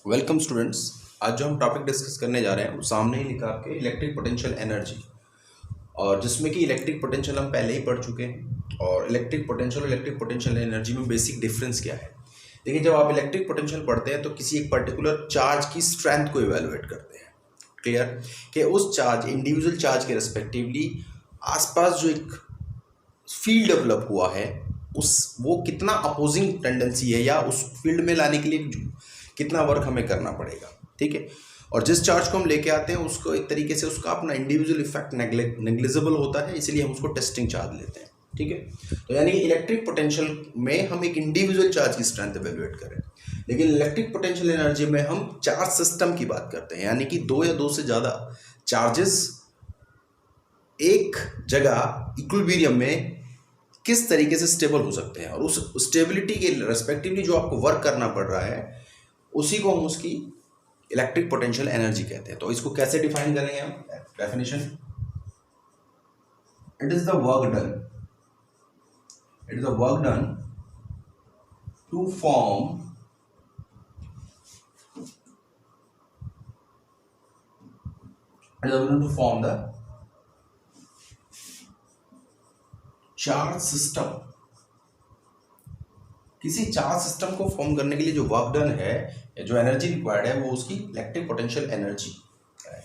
Welcome students. आज जो हम टॉपिक डिस्कस करने जा रहे हैं वो सामने ही लिखा आपके इलेक्ट्रिक पोटेंशियल एनर्जी, और जिसमें कि इलेक्ट्रिक पोटेंशियल हम पहले ही पढ़ चुके हैं। और इलेक्ट्रिक पोटेंशियल एनर्जी में बेसिक डिफरेंस क्या है। देखिए, जब आप इलेक्ट्रिक पोटेंशियल पढ़ते हैं तो किसी एक पर्टिकुलर चार्ज की स्ट्रेंथ को इवेलुएट करते हैं। क्लियर कि उस चार्ज इंडिविजुअल चार्ज के रेस्पेक्टिवली आसपास जो एक फील्ड डेवलप हुआ है उस वो कितना अपोजिंग टेंडेंसी है, या उस फील्ड में लाने के लिए कितना वर्क हमें करना पड़ेगा। ठीक है। और जिस चार्ज को हम लेके आते हैं उसको एक तरीके से उसका अपना इंडिविजुअल इफेक्ट नेग्लिजिबल होता है, इसीलिए हम उसको टेस्टिंग चार्ज लेते हैं। ठीक है। तो यानी इलेक्ट्रिक पोटेंशियल में हम एक इंडिविजुअल चार्ज की स्ट्रेंथ एवेलुएट करें, लेकिन इलेक्ट्रिक पोटेंशियल एनर्जी में हम चार्ज सिस्टम की बात करते हैं, यानी कि दो या दो से ज़्यादा चार्जेस एक जगह इक्विलिब्रियम में किस तरीके से स्टेबल हो सकते हैं, और उस स्टेबिलिटी के रेस्पेक्टिवली जो आपको वर्क करना पड़ रहा है उसी को हम उसकी इलेक्ट्रिक पोटेंशियल एनर्जी कहते हैं। तो इसको कैसे डिफाइन करेंगे हम? Definition, it is the work done to form the charge system. किसी चार्ज सिस्टम को फॉर्म करने के लिए जो वर्क डन है, जो एनर्जी रिक्वायर्ड है, वो उसकी इलेक्ट्रिक पोटेंशियल एनर्जी है।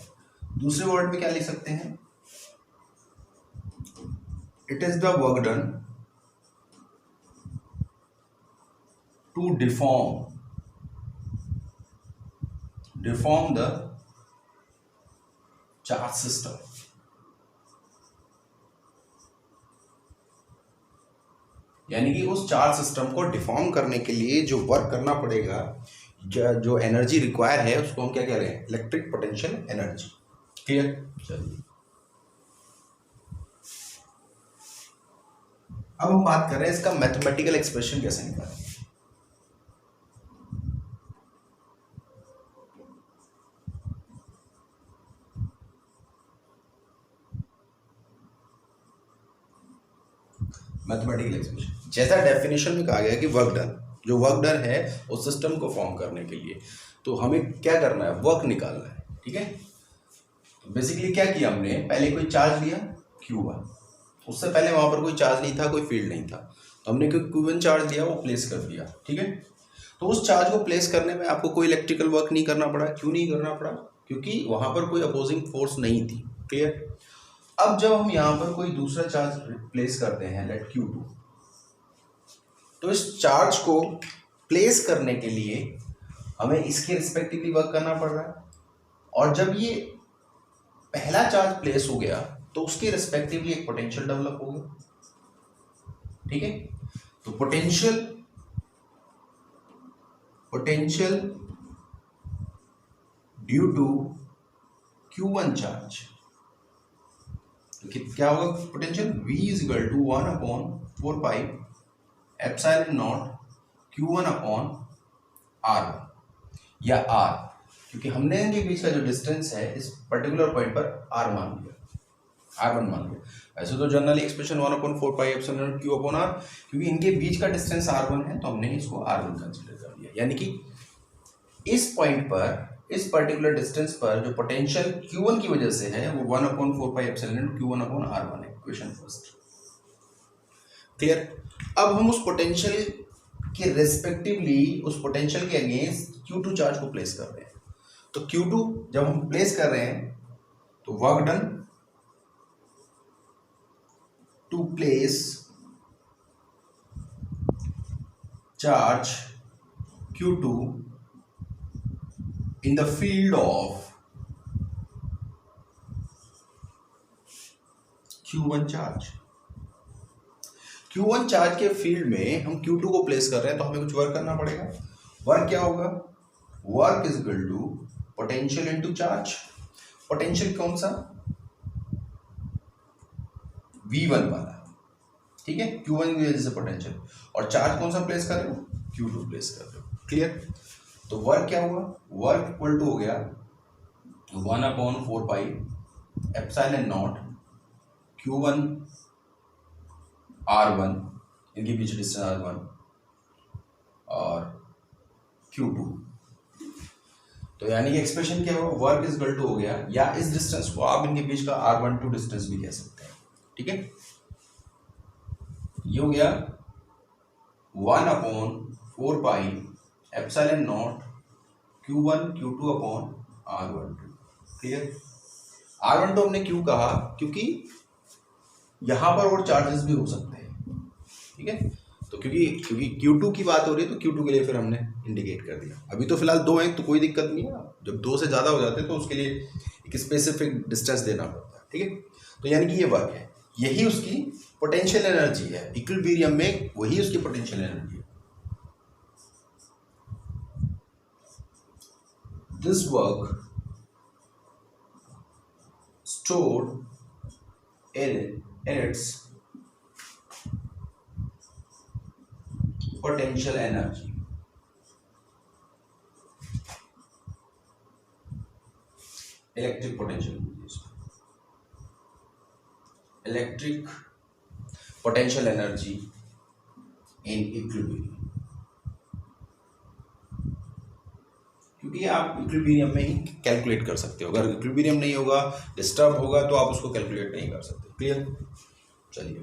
दूसरे वर्ड में क्या लिख सकते हैं? It is the work done to deform the charge system. यानी कि उस चार्ज सिस्टम को डिफॉर्म करने के लिए जो वर्क करना पड़ेगा, जो एनर्जी रिक्वायर है, उसको हम क्या कह रहे हैं? Electric potential energy. क्लियर? चलिए, अब हम बात कर रहे हैं इसका मैथमेटिकल एक्सप्रेशन कैसे निकालें। मैथमेटिकल एक्सप्रेशन जैसा डेफिनेशन में कहा गया कि वर्क डन है उस सिस्टम को फॉर्म करने के लिए, तो हमें क्या करना है? वर्क निकालना है। ठीक है। तो बेसिकली क्या किया हमने? पहले कोई चार्ज लिया Q1, उससे पहले वहां पर कोई चार्ज नहीं था, कोई फील्ड नहीं था, तो हमने कोई Q1 चार्ज लिया, वो प्लेस कर दिया। ठीक है। तो उस चार्ज को प्लेस करने में आपको कोई इलेक्ट्रिकल वर्क नहीं करना पड़ा। क्यों नहीं करना पड़ा? क्योंकि वहां पर कोई अपोजिंग फोर्स नहीं थी। क्लियर? अब जब हम यहां पर कोई दूसरा चार्ज प्लेस करते हैं, लेट Q2, तो इस चार्ज को प्लेस करने के लिए हमें इसके रिस्पेक्टिवली वर्क करना पड़ रहा है, और जब ये पहला चार्ज प्लेस हो गया तो उसके रिस्पेक्टिवली एक पोटेंशियल डेवलप हो गया। ठीक है। तो potential due to Q1 charge, तो क्या होगा potential? V is equal to 1/4 epsilon naught Q1 upon R1, या R, क्योंकि हमने इनके बीच का जो डिस्टेंस है इस पर्टिकुलर पॉइंट पर R मान लिया, R1 मान लिया। वैसे तो generally expression 1/4 epsilon Q upon R, क्योंकि इनके बीच का डिस्टेंस R1 है तो हमने इसको R1 कंसीडर कर लिया। यानी कि इस पॉइंट पर, इस पर्टिकुलर डिस्टेंस पर जो पोटेंशियल Q1 की वजह से है वो 1/4 एप्सिलॉन Q1 अपॉन R1 है। Question first. क्लियर? अब हम उस पोटेंशियल के रेस्पेक्टिवली, उस पोटेंशियल के अगेंस्ट Q2 चार्ज को प्लेस कर रहे हैं। तो Q2 जब हम प्लेस कर रहे हैं तो work done to place charge Q2 in the field of Q1 charge. Q1 charge के फील्ड में हम Q2 को प्लेस कर रहे हैं, तो हमें कुछ वर्क करना पड़ेगा। वर्क क्या होगा? Work is equal to potential into charge. Potential कौन सा? V1 वाला। ठीक है। Q1 की वजह से पोटेंशियल, और चार्ज कौन सा प्लेस कर रहे हो? Q2 प्लेस कर रहे हो। क्लियर? तो वर्क क्या हुआ? वर्क इक्वल टू हो गया 1/4 एप्सिलॉन नॉट Q1 R1, इनके बीच डिस्टेंस R1, और Q2 तो यानी कि एक्सप्रेशन क्या हो, वर्क इज इक्वल टू हो गया, या इस डिस्टेंस को आप इनके बीच का r12 डिस्टेंस भी कह सकते हैं। ठीक है, ये हो गया 1/4 epsilon naught Q1 Q2 upon R12। Clear. R12 हमने क्यों कहा, क्योंकि यहां पर और चार्जेस भी हो सकते हैं। ठीक है, तो क्योंकि Q2 की बात हो रही है तो Q2 के लिए फिर हमने इंडिकेट कर दिया। अभी तो फिलहाल 2 हैं तो कोई दिक्कत नहीं है, जब 2 से ज़्यादा हो जाते हैं तो उसके लिए एक स्पेसिफिक डिस्टेंस देना पड़ता है। ठीक है, तो यानी कि ये वर्क है, यही उसकी पोटेंशियल एनर्जी है, इक्विलिब्रियम में वही उसकी पोटेंशियल एनर्जी है। This work stored in its potential energy, electric potential, electric potential energy in equilibrium, क्योंकि आप इक्विलिब्रियम में ही कैलकुलेट कर सकते हो। अगर इक्विलिब्रियम नहीं होगा, डिस्टर्ब होगा, तो आप उसको कैलकुलेट नहीं कर सकते। क्लियर। चलिए,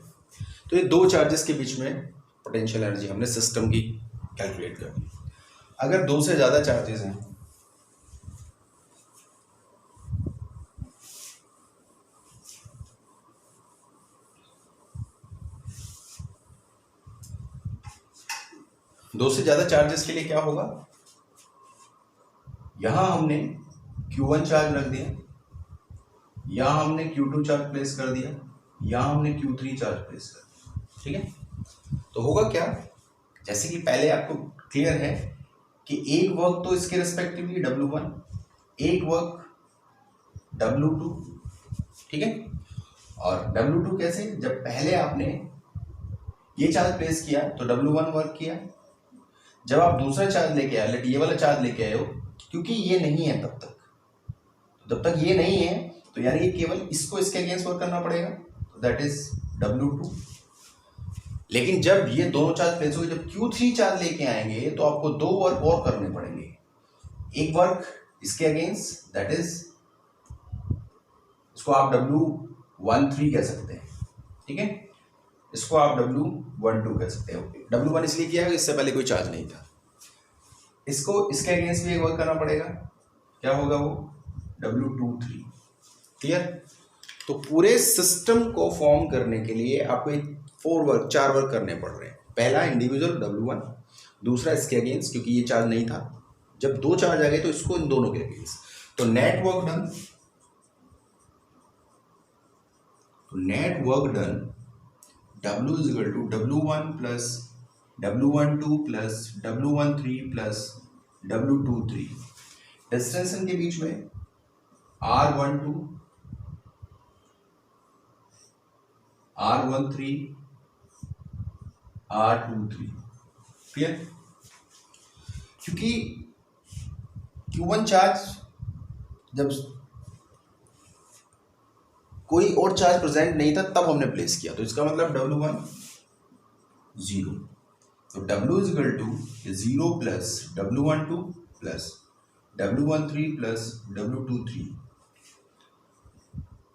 तो ये 2 चार्जेस के बीच में पोटेंशियल एनर्जी हमने सिस्टम की कैलकुलेट कर दी। अगर 2 से ज़्यादा चार्जेस हैं, दो से ज़्यादा चार्जेस के लिए क्या होगा, यहां हमने Q1 चार्ज रख दिया, यहां हमने Q2 चार्ज प्लेस कर दिया, यहां हमने Q3 चार्ज प्लेस कर दिया। ठीक है, तो होगा क्या, जैसे कि पहले आपको क्लियर है कि एक वर्क तो इसके रिस्पेक्टिवली W1, एक वर्क W2। ठीक है, और W2 कैसे, जब पहले आपने ये चार्ज प्लेस किया तो W1 वर्क किया, जब आप दूसरा चार्ज लेके आए, ये वाला चार्ज लेके आए हो, क्योंकि ये नहीं है तब तक, तो जब तक ये नहीं है तो यानी कि केवल इसको इसके अगेंस्ट वर्क करना पड़ेगा, तो दैट इज W2। लेकिन जब ये दोनों चार्ज प्लेस हो गए, जब Q3 चार्ज लेके आएंगे तो आपको 2 वर्क और करने पड़ेंगे। एक वर्क इसके अगेंस्ट, दैट इज, इसको आप W13 कह सकते हैं। ठीक है, इसको आप W12 कह सकते हो। W1 इसलिए किया है इससे पहले कोई चार्ज नहीं था। इसको इसके अगेंस्ट भी एक वर्क करना पड़ेगा, क्या होगा वो, W23। क्लियर। तो पूरे सिस्टम को फॉर्म करने के लिए आपको 4 वर्क करने पड़ रहे हैं। पहला इंडिविजुअल W1, दूसरा इसके अगेंस्ट क्योंकि ये चार्ज नहीं था, जब 2 चार्ज आ गए तो इसको इन दोनों के अगेंस्ट। तो net work done W is equal to W1 plus W12 plus W13 plus W23। Distance इनके बीच में R12 R13 R23। क्लियर। क्योंकि Q1 चार्ज जब कोई और चार्ज प्रेजेंट नहीं था तब हमने प्लेस किया, तो इसका मतलब W1 0, तो W is equal to 0 plus W12 plus W13 plus W23।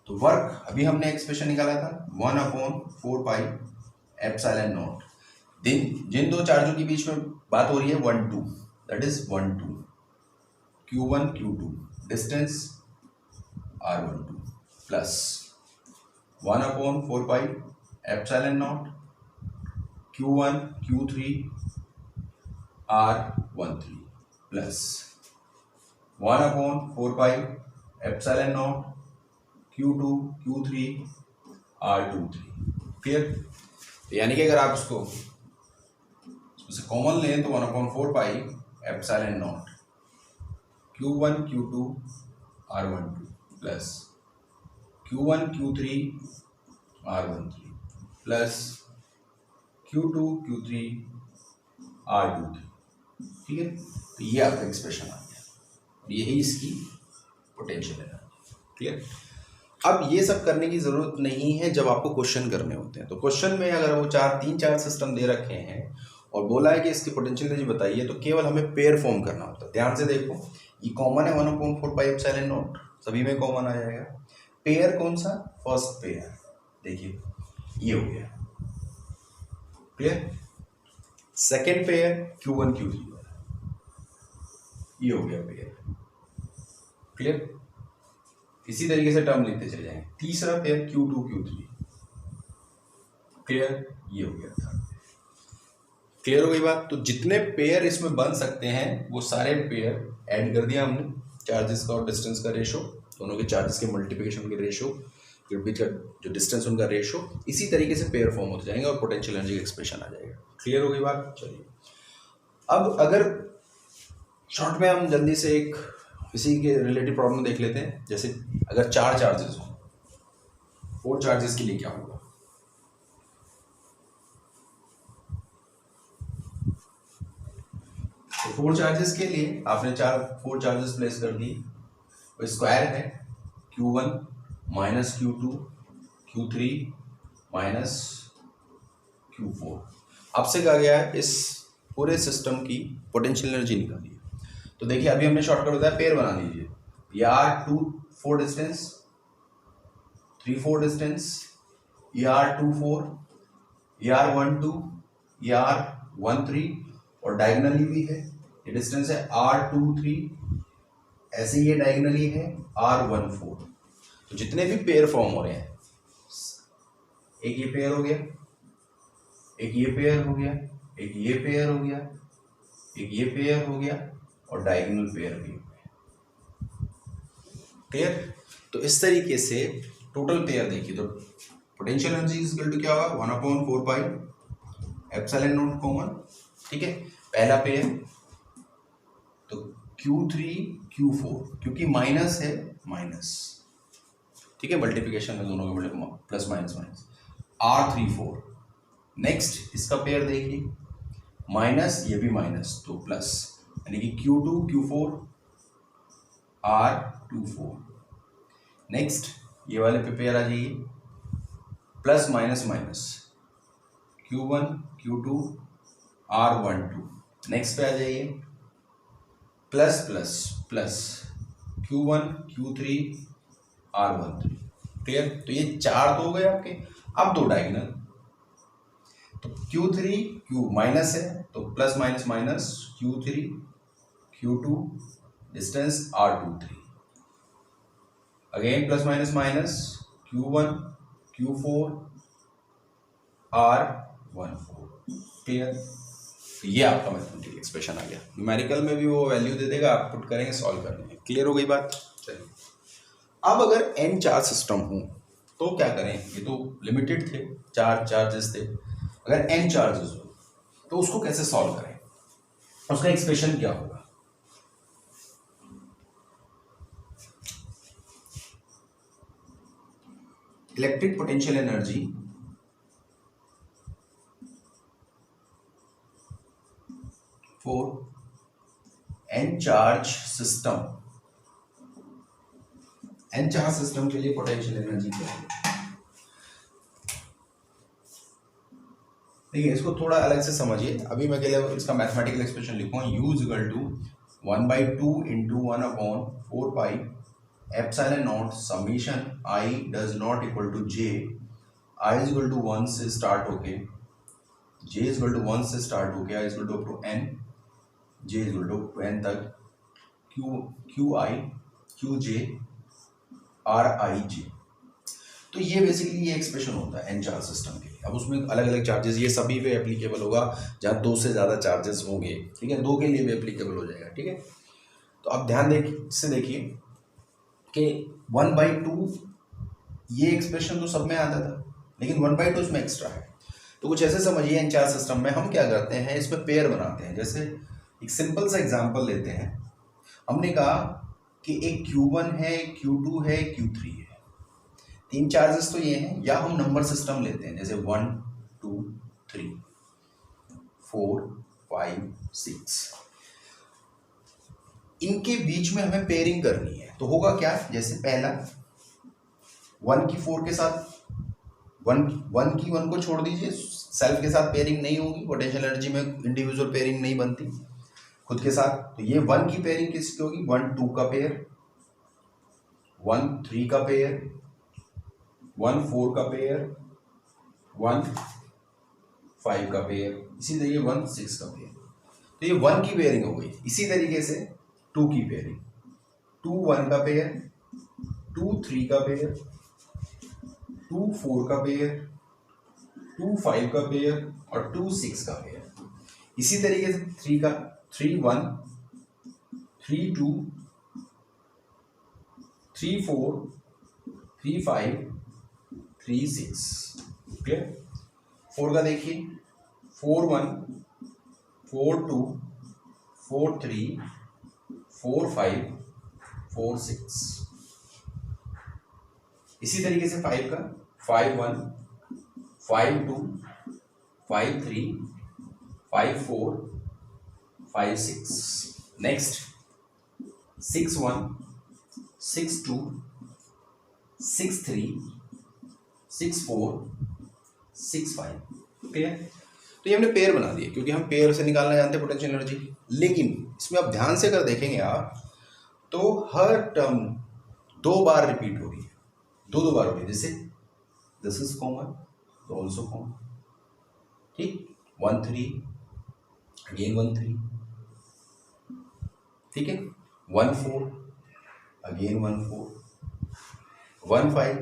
तो वर्क अभी हमने एक्सप्रेशन निकाला था 1/4 एप्सिलॉन नॉट। जिन 2 चार्जों के बीच में बात हो रही है 1 2, that is 1 2 Q1 Q2, distance R12 plus 1/4 epsilon naught Q1 Q3 R13 plus 1/4 epsilon not Q2 Q3 R23। Clear. तो यानी कि अगर आप इसको कॉमन लें तो 1/4 epsilon naught Q1 Q2 R12 plus Q1 Q3 R13 plus Q2 Q3 R23। ठीक है, तो ये आपका एक्सप्रेशन आ गया, यही इसकी पोटेंशियल एनर्जी। क्लियर। अब ये सब करने की ज़रूरत नहीं है जब आपको क्वेश्चन करने होते हैं। तो क्वेश्चन में अगर वो 3-4 सिस्टम दे रखे हैं और बोला है कि इसकी पोटेंशियल एनर्जी बताइए, तो केवल हमें पेयर फॉर्म करना होता है। ध्यान से देखो, ये कॉमन है 1/4πε0, सभी में कॉमन आ जाएगा। पेयर कौन सा? फर्स्ट पेयर, देखिए ये हो गया, clear. Second pair Q1 Q3, ये हो गया पेयर, क्लियर। इसी तरीके से टर्म लिखते चले जाएंगे। तीसरा पेयर Q2 Q3, क्लियर, ये हो गया था। क्लियर हो गई बात। तो जितने पेयर इसमें बन सकते हैं वो सारे पेयर ऐड कर दिया हमने, चार्जेस का और डिस्टेंस का रेशो, दोनों के चार्जेस के मल्टीप्लिकेशन के रेशो, फिर बीच का जो डिस्टेंस उनका रेशो, इसी तरीके से पेयर फॉर्म होते जाएंगे और पोटेंशियल एनर्जी का एक्सप्रेशन आ जाएगा। क्लियर हो गई बात। चलिए अब अगर शॉर्ट में हम जल्दी से एक इसी के रिलेटेड प्रॉब्लम देख लेते हैं। जैसे अगर 4 चार्जेस हो, 4 चार्जेस के लिए क्या होगा? तो 4 चार्जेस के लिए आपने 4 चार्जेस प्लेस कर दिए, तो स्क्वायर है Q1 minus Q2 Q3 minus Q4। आपसे कहा गया है इस पूरे सिस्टम की पोटेंशियल एनर्जी निकालिए। तो देखिए अभी हमने शॉर्टकट बताया, पेयर बना लीजिए। ये R2 4 डिस्टेंस, 3 4 डिस्टेंस, ये R2 4, ये R1 2, ये R1 3, और डायगनली भी है, ये डिस्टेंस है R2 3, ऐसे ये डायगनली है R1 4। तो जितने भी पेयर फॉर्म हो रहे हैं, एक ये पेयर हो गया, एक ये पेयर हो गया, एक ये पेयर हो गया, एक ये पेयर हो गया, और डायगोनल पेयर भी हो गया। क्लियर। तो इस तरीके से टोटल पेयर देखिए तो potential energy is equal to क्या होगा? 1/4πε0 कॉमन, ठीक है। पहला पेयर तो Q3 Q4, क्योंकि माइनस है माइनस, ठीक है, मल्टीप्लिकेशन है दोनों के, plus minus minus, R3 4। Next इसका पेयर देखिए, माइनस, ये भी माइनस, तो प्लस, यानी कि Q2 Q4 R2 4। नेक्स्ट ये वाले पे पेयर आ जाइए, plus minus minus, Q1 Q2 R1 2। Next पे आ जाइए, plus plus plus, Q1 Q3 R1 3। Clear. तो ये 4 तो हो गए आपके। अब 2 डायगोनल, तो Q3 Q माइनस है तो plus minus minus, Q3 Q2 distance R2 3, again plus minus minus, Q1 Q4 R1 4। Clear. तो ये आपका मैथमेटिकल एक्सप्रेशन आ गया। न्यूमेरिकल में भी वो वैल्यू दे देगा, आप पुट करेंगे, सॉल्व करने। क्लियर हो गई बात। चलिए अब अगर n चार्ज सिस्टम हो तो क्या करें? ये तो लिमिटेड थे, 4 चार्जेस थे। अगर n चार्जेस हो तो उसको कैसे सॉल्व करें, उसका एक्सप्रेशन क्या होगा? Electric potential energy for n charge system, n charge system के लिए पोटेंशियल एनर्जी क्या है? देखिए इसको थोड़ा अलग से समझिए। अभी मैं के लिए इसका मैथमेटिकल एक्सप्रेशन लिखूंगा, U is equal to 1/2 into 1/4π ε0 summation I does not equal to J, I is equal to 1 से स्टार्ट होके, J इज इक्वल टू 1 से स्टार्ट होके, I is equal to up to N, J is equal to N तक, QI QJ RIJ। तो ये basically ये expression होता है n चार्ज सिस्टम के लिए। अब उसमें अलग अलग चार्जेस, ये सभी पे एप्लीकेबल होगा जहाँ 2 से ज़्यादा चार्जेस होंगे, ठीक है, 2 के लिए भी एप्लीकेबल हो जाएगा, ठीक है। तो आप ध्यान से देखिए कि 1/2 ये एक्सप्रेशन तो सब में आता था, लेकिन 1/2 इसमें एक्स्ट्रा है। तो कुछ ऐसे समझिए, n चार्ज सिस्टम में हम क्या करते हैं, इसमें पेयर बनाते हैं। जैसे एक सिंपल सा एग्जाम्पल लेते हैं, हमने कहा कि एक Q1 है, Q2 है, Q3 है, 3 चार्जेस तो ये हैं। या हम नंबर सिस्टम लेते हैं, जैसे 1 2 3 4 5 6, इनके बीच में हमें पेयरिंग करनी है। तो होगा क्या, जैसे पहला 1 की 4 के साथ, 1 की 1 को छोड़ दीजिए, सेल्फ के साथ पेयरिंग नहीं होगी, पोटेंशियल एनर्जी में इंडिविजुअल पेयरिंग नहीं बनती। खुद के साथ। तो ये 1 की पेयरिंग किसकी होगी, 1 2 का पेयर, 1 3 का पेयर, 1 4 का पेयर, 1 5 का पेयर, इसी तरीके 1 6 का पेयर। तो ये 1 की पेयरिंग हो गई। इसी तरीके से 2 की पेयरिंग, 2 1 का पेयर, 2 3 का पेयर, 2 4 का पेयर, 2 5 का पेयर और 2 6 का पेयर। इसी तरीके से 3 का 3 1, 3 2, 3 4, 3 5, 3 6। क्लियर। 4 का देखिए, 4 1, 4 2, 4 3, 4 5, 4 6। इसी तरीके से 5 का 5 1, 5 2, 5 3, 5 4, 5 6। नेक्स्ट 6 1, 6 2, 6 3, 6 4, 6 5। क्लियर। तो ये हमने पेयर बना दिए, क्योंकि हम पेयर से निकालना जानते हैं पोटेंशियल एनर्जी। लेकिन इसमें आप ध्यान से अगर देखेंगे आप, तो हर टर्म 2 बार रिपीट हो रही है, 2 बार हो रही है। जैसे दिस इज कॉमन, तो ऑल्सो कॉमन। ठीक, 1 3, अगेन 1 3, ठीक है, 1 4, अगेन 1 4, 1 5,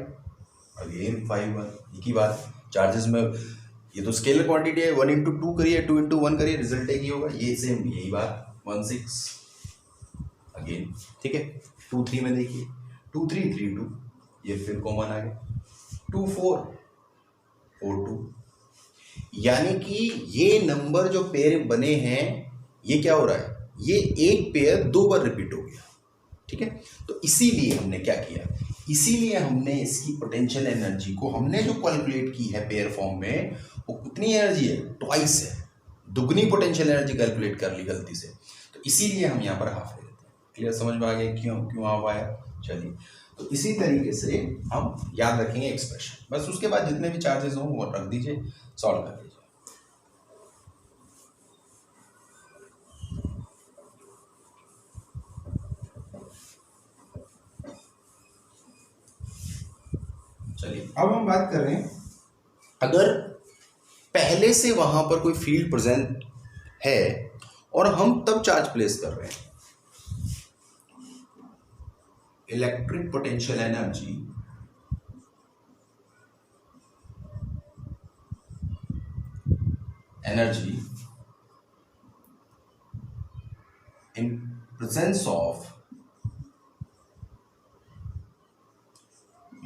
अगेन 5 1। एक ही बात चार्जेस में, ये तो स्केलर क्वांटिटी है, 1 इंटू 2 करिए, 2 इंटू 1 करिए, रिजल्ट एक ही होगा। ये सेम यही बात, 1 6 अगेन, ठीक है। 2 3 में देखिए, 2 3 3 2, ये फिर कॉमन आ गया, 2 4 4 2। यानी कि ये नंबर जो पेयर बने हैं, ये क्या हो रहा है, ये एक पेयर 2 बार रिपीट हो गया। ठीक है। तो इसीलिए हमने क्या किया, इसीलिए हमने इसकी पोटेंशियल एनर्जी को हमने जो कैलकुलेट की है पेयर फॉर्म में, वो कितनी एनर्जी है, ट्वाइस है, दुगनी पोटेंशियल एनर्जी कैलकुलेट कर ली गलती से। तो इसीलिए हम यहाँ पर हाफ ले लेते हैं। क्लियर, समझ में आ गया क्यों हाफ आया। चलिए, तो इसी तरीके से हम याद रखेंगे एक्सप्रेशन। बस उसके बाद जितने भी चार्जेस हों वो रख दीजिए, सॉल्व कर दीजिए। चलिए, अब हम बात कर रहे हैं, अगर पहले से वहां पर कोई फील्ड प्रेजेंट है और हम तब चार्ज प्लेस कर रहे हैं, electric potential energy in presence of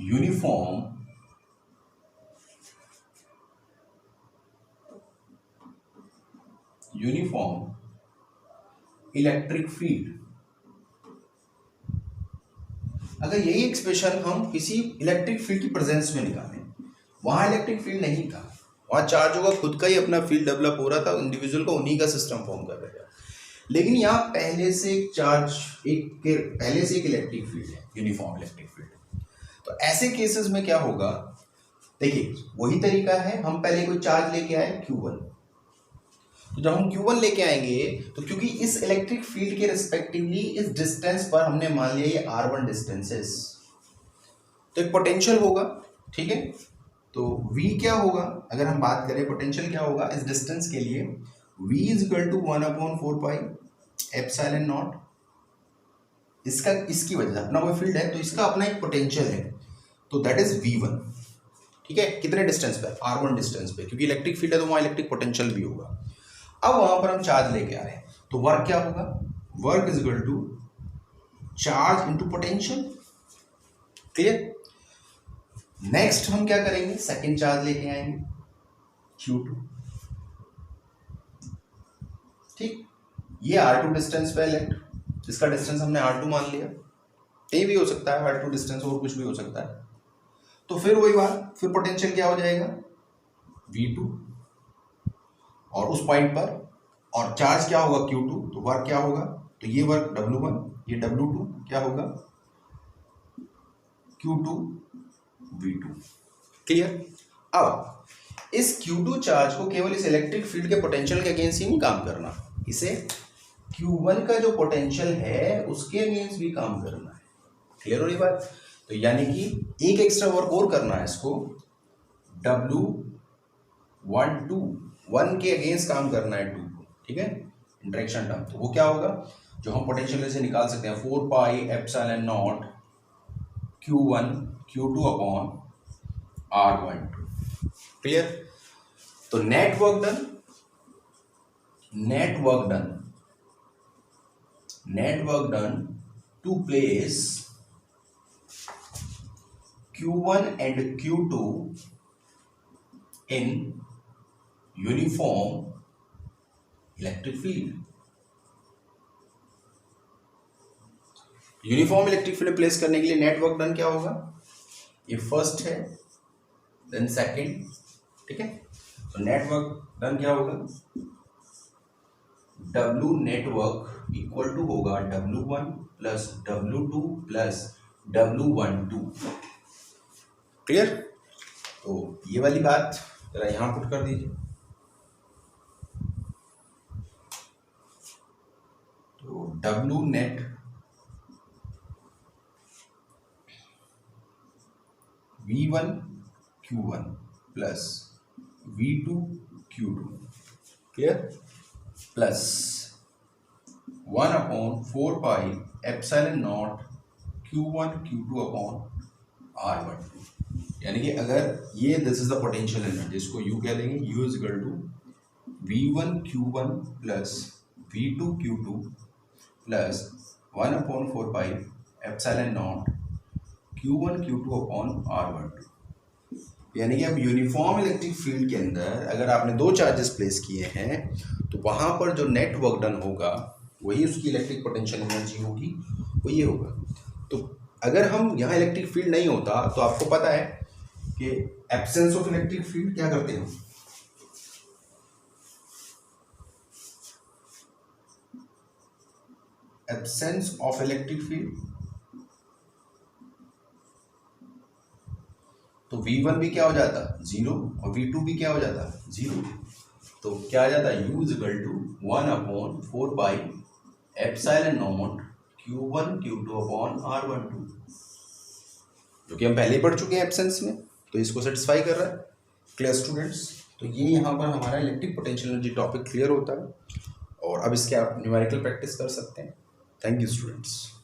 uniform electric field. अगर यही एक्सप्रेशन हम किसी इलेक्ट्रिक फील्ड की प्रेजेंस में निकालें, वहां इलेक्ट्रिक फील्ड नहीं था, वहां चार्जों का खुद का ही अपना फील्ड डेवलप हो रहा था, इंडिविजुअल को उन्हीं का सिस्टम फॉर्म कर रहा था। लेकिन यहाँ पहले से एक चार्ज, पहले से एक इलेक्ट्रिक फील्ड है, यूनिफॉर्म इलेक्ट्रिक फील्ड। तो ऐसे केसेस में क्या होगा, देखिए वही तरीका है, हम पहले कोई चार्ज लेके आए Q1, तो जब हम Q1 लेके आएंगे, तो क्योंकि इस इलेक्ट्रिक फील्ड के रिस्पेक्टिवली इस डिस्टेंस पर हमने मान लिया ये R1 डिस्टेंसेस, तो एक पोटेंशियल होगा। ठीक है, तो V क्या होगा, अगर हम बात करें पोटेंशियल क्या होगा इस डिस्टेंस के लिए, V is equal to 1/4 pi epsilon naught. इसका, इसकी वजह से अपना कोई फील्ड है तो इसका अपना एक पोटेंशियल है, तो दैट इज V1। ठीक है, कितने डिस्टेंस पे, R1 डिस्टेंस पे, क्योंकि इलेक्ट्रिक फील्ड है तो वहाँ इलेक्ट्रिक पोटेंशियल भी होगा। अब वहां पर हम चार्ज लेके आ रहे हैं, तो वर्क क्या होगा, work is equal to charge into potential. Clear. Next हम क्या करेंगे, सेकंड चार्ज लेके आएंगे Q2। ठीक, ये R2 डिस्टेंस पे इलेक्ट, इसका डिस्टेंस हमने R2 मान लिया, कहीं भी हो सकता है R2 डिस्टेंस, और कुछ भी हो सकता है। तो फिर वही बात, फिर पोटेंशियल क्या हो जाएगा, V2, और उस पॉइंट पर, और चार्ज क्या होगा Q2, तो वर्क क्या होगा, तो ये वर्क W1, ये W2 क्या होगा Q2 V2। क्लियर। अब इस Q2 चार्ज को केवल इस इलेक्ट्रिक फील्ड के पोटेंशियल के अगेंस्ट ही नहीं काम करना, इसे Q1 का जो पोटेंशियल है उसके अगेंस्ट भी काम करना है। क्लियर हो रही बात? तो यानी कि एक एक्स्ट्रा वर्क और करना है इसको, W1 के अगेंस्ट काम करना है 2 को, ठीक है, इंटरेक्शन टर्म। तो वो क्या होगा, जो हम पोटेंशियल से निकाल सकते हैं 4 pi epsilon naught Q1 Q2 upon R12। Clear? तो net work done to place Q1 and Q2 in uniform electric field. Uniform electric field place करने के लिए नेटवर्क डन क्या होगा, ये फर्स्ट है देन सेकंड, ठीक है। तो नेटवर्क डन क्या होगा, W नेटवर्क इक्वल टू होगा W1 plus W2 plus W12। Clear? तो ये वाली बात जरा यहां पुट कर दीजिए। तो W net V1 Q1 plus V2 Q2, clear, plus 1 upon 4 pi epsilon naught Q1 Q2 upon R12। यानी कि अगर ये this is the potential energy, इसको U कह देंगे, U is equal to V1 Q1 plus V2 Q2 plus 1 upon 4 pi epsilon naught Q1 Q2 upon R12। यानी कि अब यूनिफॉर्म इलेक्ट्रिक फील्ड के अंदर अगर आपने दो चार्जेस प्लेस किए हैं तो वहाँ पर जो नेट वर्क डन होगा वही उसकी इलेक्ट्रिक पोटेंशियल एनर्जी होगी, वो ये होगा। तो अगर हम यहाँ इलेक्ट्रिक फील्ड नहीं होता तो आपको पता है कि एब्सेंस ऑफ इलेक्ट्रिक फील्ड क्या करते हैं, एब्सेंस ऑफ इलेक्ट्रिक फील्ड, तो V1 भी क्या हो जाता, 0, और V2 भी क्या हो जाता, 0। तो क्या आ जाता, U is equal to 1 upon 4 pi epsilon naught Q1 Q2 upon R12, जो कि हम पहले ही पढ़ चुके हैं एब्सेंस में, तो इसको सेटिस्फाई कर रहा है। Clear students? तो ये यहाँ पर हमारा electric potential energy topic clear होता है और अब इसके आप न्यूमेरिकल प्रैक्टिस कर सकते हैं। Thank you students.